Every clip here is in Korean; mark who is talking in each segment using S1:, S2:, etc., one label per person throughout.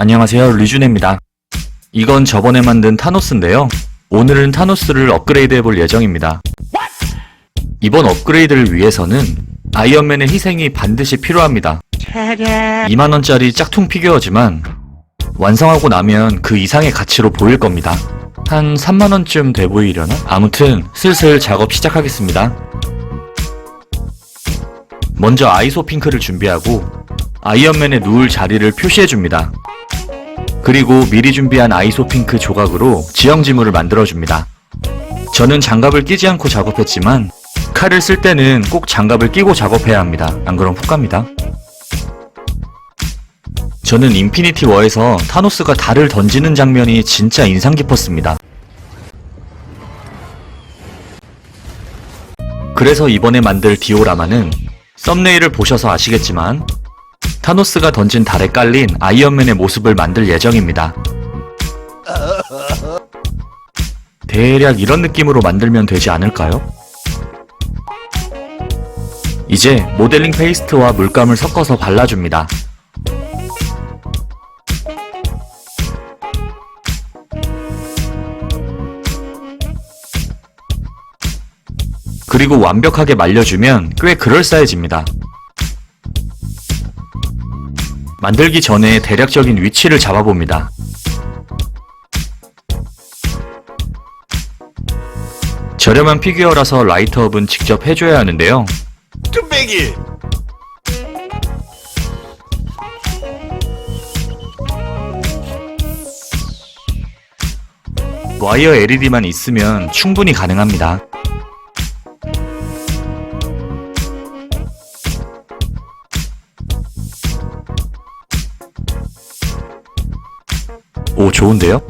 S1: 안녕하세요, 류준혜입니다. 이건 저번에 만든 타노스인데요. 오늘은 타노스를 업그레이드 해볼 예정입니다. 이번 업그레이드를 위해서는 아이언맨의 희생이 반드시 필요합니다. 2만원짜리 짝퉁 피규어지만 완성하고 나면 그 이상의 가치로 보일 겁니다. 한 3만원쯤 돼 보이려나? 아무튼 슬슬 작업 시작하겠습니다. 먼저 아이소 핑크를 준비하고 아이언맨의 누울 자리를 표시해줍니다. 그리고 미리 준비한 아이소 핑크 조각으로 지형지물을 만들어줍니다. 저는 장갑을 끼지 않고 작업했지만 칼을 쓸 때는 꼭 장갑을 끼고 작업해야 합니다. 안 그럼 훅 갑니다. 저는 인피니티 워에서 타노스가 달을 던지는 장면이 진짜 인상 깊었습니다. 그래서 이번에 만들 디오라마는 썸네일을 보셔서 아시겠지만 타노스가 던진 달에 깔린 아이언맨의 모습을 만들 예정입니다. 대략 이런 느낌으로 만들면 되지 않을까요? 이제 모델링 페이스트와 물감을 섞어서 발라줍니다. 그리고 완벽하게 말려주면 꽤 그럴싸해집니다. 만들기 전에 대략적인 위치를 잡아봅니다. 저렴한 피규어라서 라이트업은 직접 해줘야 하는데요.
S2: 뚝배기!
S1: 와이어 LED만 있으면 충분히 가능합니다. 오, 좋은데요?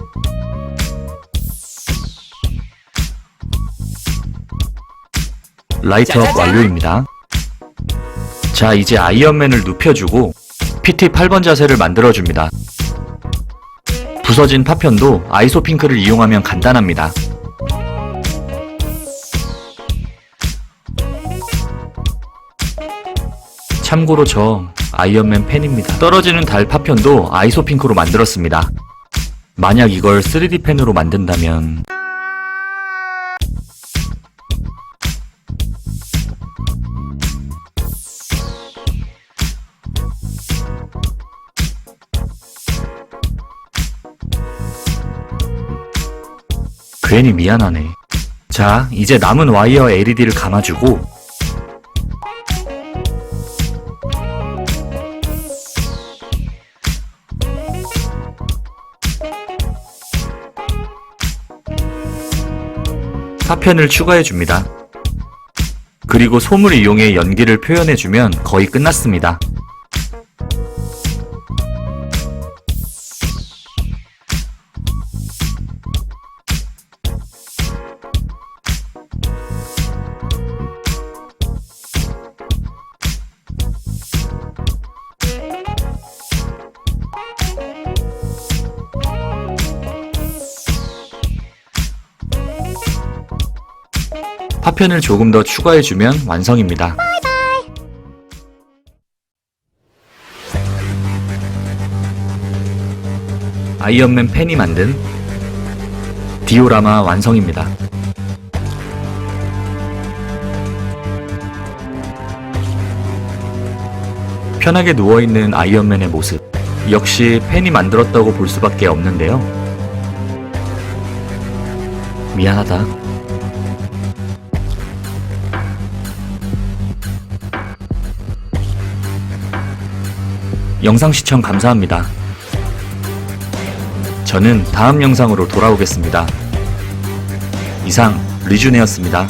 S1: 라이트업 완료입니다. 자, 이제 아이언맨을 눕혀주고 PT 8번 자세를 만들어줍니다. 부서진 파편도 아이소 핑크를 이용하면 간단합니다. 참고로 저 아이언맨 팬입니다. 떨어지는 달 파편도 아이소 핑크로 만들었습니다. 만약 이걸 3D 펜으로 만든다면 괜히 미안하네. 자, 이제 남은 와이어 LED를 감아주고 파편을 추가해줍니다. 그리고 솜을 이용해 연기를 표현해주면 거의 끝났습니다. 파편을 조금 더 추가해주면 완성입니다. 아이언맨 팬이 만든 디오라마 완성입니다. 편하게 누워있는 아이언맨의 모습, 역시 팬이 만들었다고 볼 수밖에 없는데요. 미안하다. 영상 시청 감사합니다. 저는 다음 영상으로 돌아오겠습니다. 이상 류준혜였습니다.